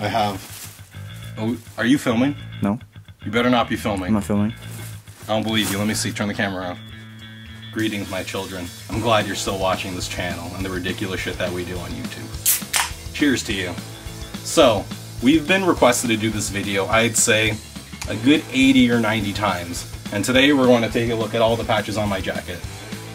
I have... Oh, are you filming? No. You better not be filming. I'm not filming. I don't believe you. Let me see. Turn the camera on. Greetings, my children. I'm glad you're still watching this channel and the ridiculous shit that we do on YouTube. Cheers to you. So, we've been requested to do this video, I'd say, a good 80 or 90 times. And today we're going to take a look at all the patches on my jacket.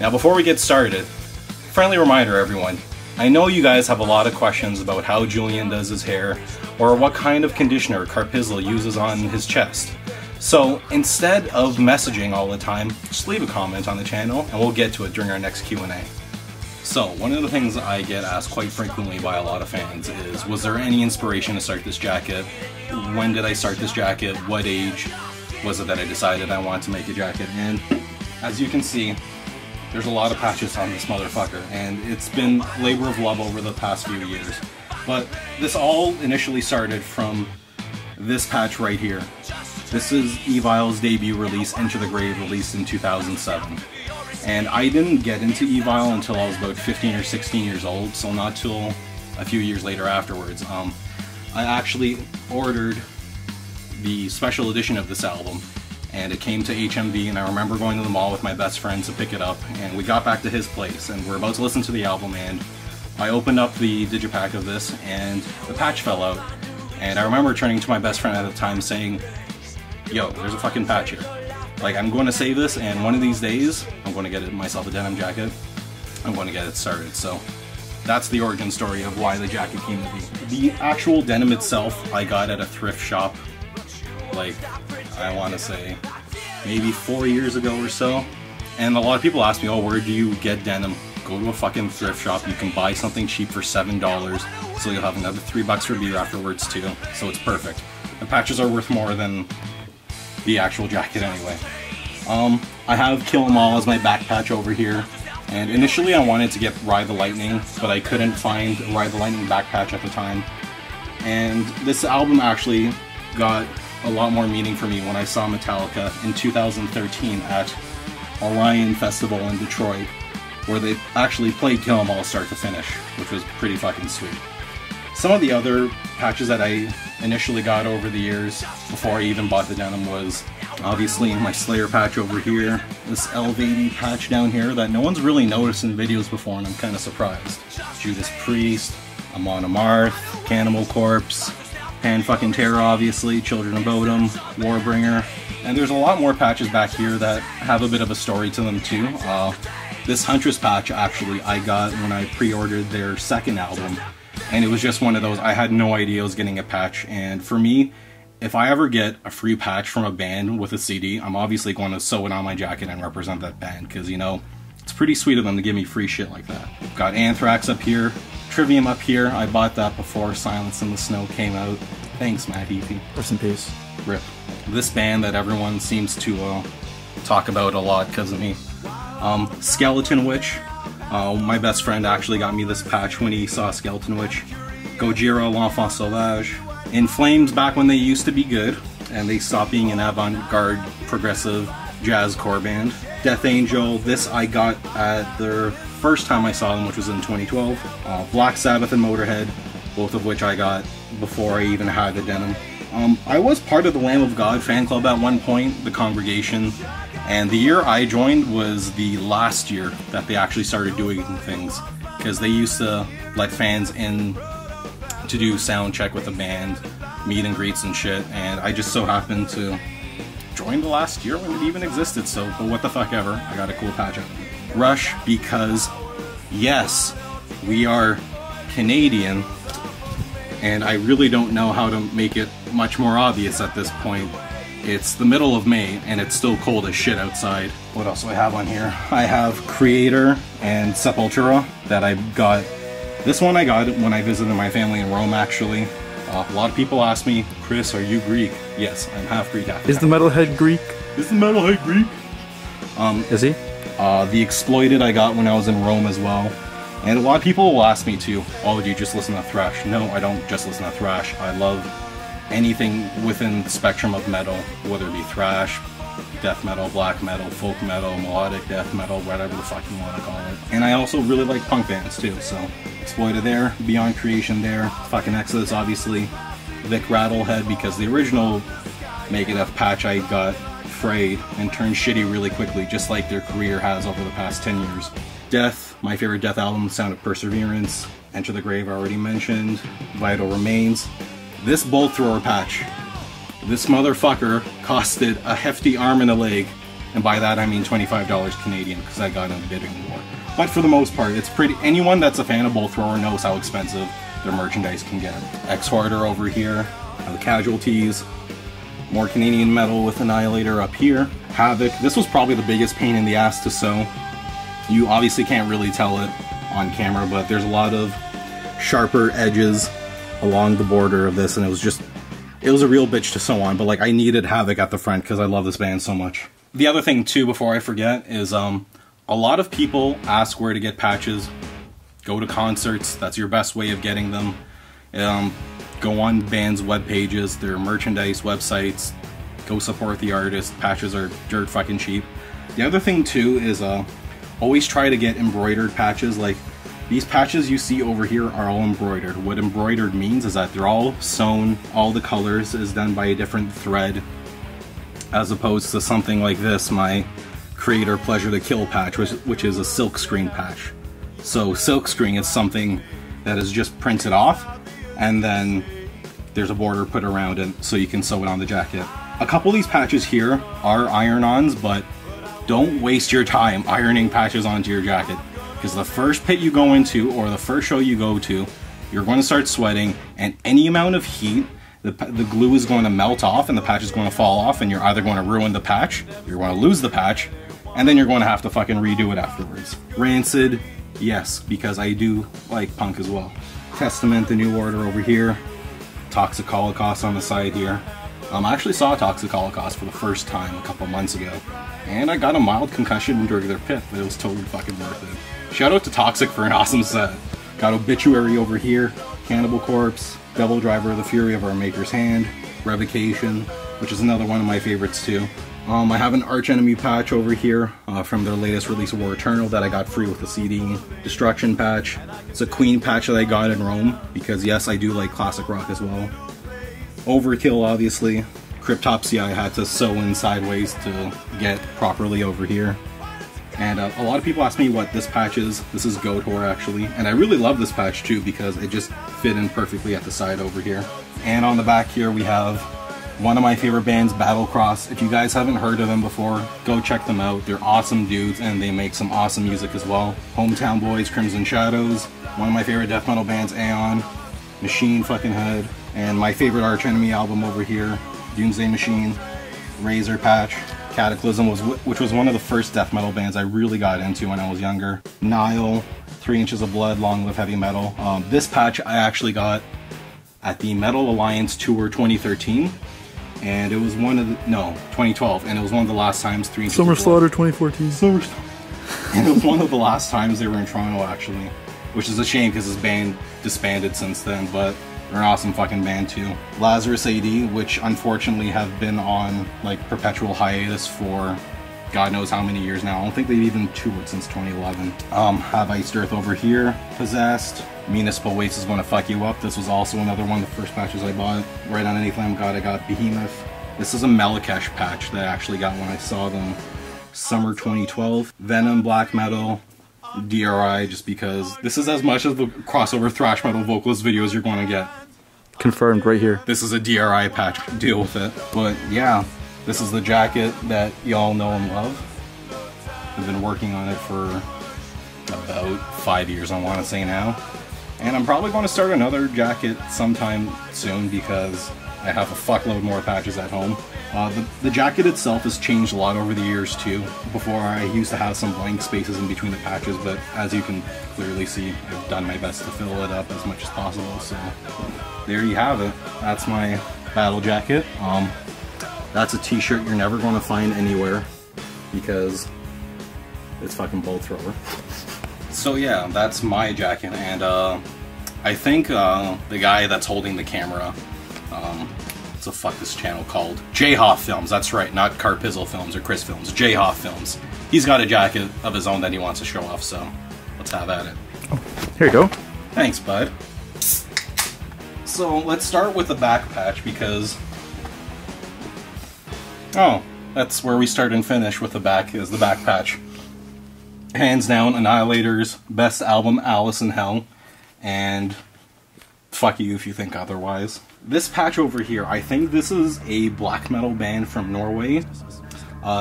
Now, before we get started, friendly reminder, everyone. I know you guys have a lot of questions about how Julian does his hair, or what kind of conditioner Carpizzle uses on his chest. So instead of messaging all the time, just leave a comment on the channel and we'll get to it during our next Q&A. So one of the things I get asked quite frequently by a lot of fans is, was there any inspiration to start this jacket? When did I start this jacket? What age was it that I decided I wanted to make a jacket? And as you can see, there's a lot of patches on this motherfucker, and it's been labor of love over the past few years. But this all initially started from this patch right here. This is Evile's debut release, Into the Grave, released in 2007. And I didn't get into Evile until I was about 15 or 16 years old, so not till a few years later afterwards. I actually ordered the special edition of this album, and it came to HMV, and I remember going to the mall with my best friend to pick it up, and we got back to his place, and we're about to listen to the album, and I opened up the digipack of this, and the patch fell out. And I remember turning to my best friend at the time saying, yo, there's a fucking patch here. Like, I'm going to save this, and one of these days, I'm going to get myself a denim jacket. I'm going to get it started. So that's the origin story of why the jacket came to be. The actual denim itself, I got at a thrift shop, like, I want to say, maybe 4 years ago or so. And a lot of people ask me, oh, where do you get denim? Go to a fucking thrift shop. You can buy something cheap for $7, so you'll have another $3 for beer afterwards too. So it's perfect. The patches are worth more than the actual jacket anyway. I have Kill 'Em All as my back patch over here. And initially I wanted to get Ride the Lightning, but I couldn't find a Ride the Lightning back patch at the time. And this album actually got a lot more meaning for me when I saw Metallica in 2013 at Orion Festival in Detroit, where they actually played Kill 'Em All start to finish, which was pretty fucking sweet. Some of the other patches that I initially got over the years, before I even bought the denim, was obviously my Slayer patch over here, this Elvady patch down here that no one's really noticed in videos before, and I'm kind of surprised. Judas Priest, Amon Amarth, Cannibal Corpse, Pan-fucking-Terror obviously, Children of Bodom, Warbringer, and there's a lot more patches back here that have a bit of a story to them too. This Huntress patch actually I got when I pre-ordered their second album, and it was just one of those, I had no idea I was getting a patch, and for me, if I ever get a free patch from a band with a CD, I'm obviously going to sew it on my jacket and represent that band, because, you know, it's pretty sweet of them to give me free shit like that. Got Anthrax up here, Trivium up here. I bought that before Silence in the Snow came out. Thanks, Matt Heafy. Rest in peace. RIP. This band that everyone seems to talk about a lot because of me. Skeleton Witch. My best friend actually got me this patch when he saw Skeleton Witch. Gojira, L'Enfant Sauvage. In Flames, back when they used to be good, and they stopped being an avant-garde progressive jazzcore band. Death Angel, this I got at their first time I saw them, which was in 2012. Black Sabbath and Motorhead, both of which I got before I even had the denim. I was part of the Lamb of God fan club at one point, the Congregation, and the year I joined was the last year that they actually started doing things, because they used to let fans in to do sound check with the band, meet and greets and shit, and I just so happened to join the last year when it even existed, so but what the fuck ever, I got a cool patch out of it. Rush, because yes, we are Canadian, and I really don't know how to make it much more obvious at this point. It's the middle of May, and it's still cold as shit outside. What else do I have on here? I have Creator and Sepultura that I got. This one I got when I visited my family in Rome, actually. A lot of people ask me, Chris, are you Greek? Yes, I'm half Greek, half Is the metalhead Greek? Is the metalhead Greek? Is he? The Exploited I got when I was in Rome as well. And a lot of people will ask me too, oh, do you just listen to thrash? No, I don't just listen to thrash. I love anything within the spectrum of metal, whether it be thrash, death metal, black metal, folk metal, melodic death metal, whatever the fuck you want to call it. And I also really like punk bands too, so Exploited there, Beyond Creation there, fucking Exodus obviously, Vic Rattlehead because the original Megadeth patch I got frayed and turned shitty really quickly, just like their career has over the past 10 years. Death, my favorite Death album, Sound of Perseverance. Enter the Grave, I already mentioned. Vital Remains. This bolt thrower patch, this motherfucker costed a hefty arm and a leg, and by that I mean $25 Canadian because I got in a bidding war. But for the most part, it's pretty. Anyone that's a fan of bolt thrower knows how expensive their merchandise can get. X-Hoarder over here, the Casualties, more Canadian metal with Annihilator up here. Havoc, this was probably the biggest pain in the ass to sew. You obviously can't really tell it on camera, but there's a lot of sharper edges along the border of this, and it was a real bitch to sew on, but like I needed Havoc at the front because I love this band so much. The other thing too, before I forget, is a lot of people ask where to get patches. Go to concerts, that's your best way of getting them. Go on bands' web pages, their merchandise websites, go support the artist. Patches are dirt fucking cheap. The other thing too is always try to get embroidered patches. Like these patches you see over here are all embroidered. What embroidered means is that they're all sewn, all the colors is done by a different thread, as opposed to something like this, my Creator Pleasure to Kill patch, which is a silk screen patch. So silk screen is something that is just printed off, and then there's a border put around it so you can sew it on the jacket. A couple of these patches here are iron-ons, but don't waste your time ironing patches onto your jacket, because the first pit you go into or the first show you go to, you're going to start sweating, and any amount of heat, the glue is going to melt off and the patch is going to fall off, and you're either going to ruin the patch, you're going to lose the patch, and then you're going to have to fucking redo it afterwards. Rancid, yes, because I do like punk as well. Testament, the New Order over here. Toxic Holocaust on the side here. I actually saw Toxic Holocaust for the first time a couple months ago, and I got a mild concussion during their pit, but it was totally fucking worth it. Shout out to Toxic for an awesome set. Got Obituary over here, Cannibal Corpse, Devil Driver of the Fury of Our Maker's Hand, Revocation, which is another one of my favorites too. I have an Arch Enemy patch over here from their latest release, War Eternal, that I got free with the CD. Destruction patch. It's a Queen patch that I got in Rome, because yes, I do like classic rock as well. Overkill, obviously. Cryptopsy I had to sew in sideways to get properly over here. And a lot of people ask me what this patch is. This is Gotor actually, and I really love this patch too because it just fit in perfectly at the side over here. And on the back here we have one of my favorite bands, Battlecross. If you guys haven't heard of them before, go check them out. They're awesome dudes and they make some awesome music as well. Hometown Boys, Crimson Shadows, one of my favorite death metal bands, Aeon, Machine fucking Head, and my favorite Arch Enemy album over here, Doomsday Machine, Razor patch. Cataclysm, which was one of the first death metal bands I really got into when I was younger. Nile, 3 Inches of Blood, Long Live Heavy Metal. This patch I actually got at the Metal Alliance Tour 2013, and it was 2012, and it was one of the last times 3 Inches Summer of Blood. Slaughter 2014. Summer And it was one of the last times they were in Toronto actually, which is a shame because this band disbanded since then, but they're an awesome fucking band too. Lazarus AD, which unfortunately have been on like perpetual hiatus for God knows how many years now. I don't think they've even toured since 2011. Have Iced Earth over here. Possessed. Municipal Waste is going to fuck you up. This was also another one of the first patches I bought. Right on Anything I got Behemoth. This is a Melakesh patch that I actually got when I saw them summer 2012. Venom, Black Metal, DRI, just because this is as much of the crossover thrash metal vocalist videos you're going to get. Confirmed right here. This is a DRI patch, deal with it. But yeah, this is the jacket that y'all know and love. I've been working on it for about 5 years, I want to say now. And I'm probably going to start another jacket sometime soon because I have a fuckload more patches at home. The jacket itself has changed a lot over the years too. Before I used to have some blank spaces in between the patches, but as you can clearly see, I've done my best to fill it up as much as possible. So there you have it. That's my battle jacket. That's a t-shirt you're never going to find anywhere because it's fucking bolt thrower. So yeah, that's my jacket, and I think the guy that's holding the camera, what's the fuck this channel called? Jhofffilms, that's right, not Carpizzle Films or Chris Films, Jhofffilms. He's got a jacket of his own that he wants to show off, so let's have at it. Oh, here you go. Thanks, bud. So let's start with the back patch because... Oh, that's where we start and finish with the back, is the back patch. Hands down, Annihilator's best album, Alice in Hell, and fuck you if you think otherwise. This patch over here, I think this is a black metal band from Norway,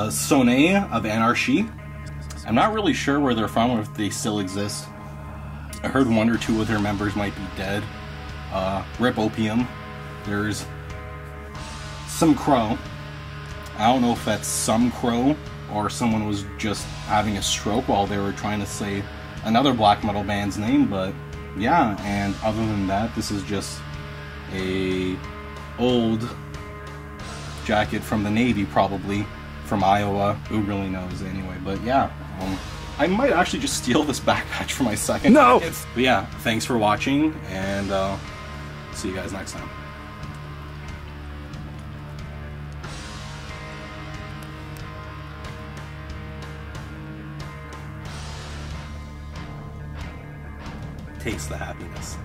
Sonne of Anarchy. I'm not really sure where they're from or if they still exist. I heard one or two of their members might be dead. Rip Opium. There's Some Crow. I don't know if that's Some Crow or someone was just having a stroke while they were trying to say another black metal band's name, but yeah, and other than that, this is just a old jacket from the Navy, probably, from Iowa. Who really knows anyway, but yeah. I might actually just steal this back patch for my second. No! But yeah, thanks for watching, and see you guys next time. Taste the happiness.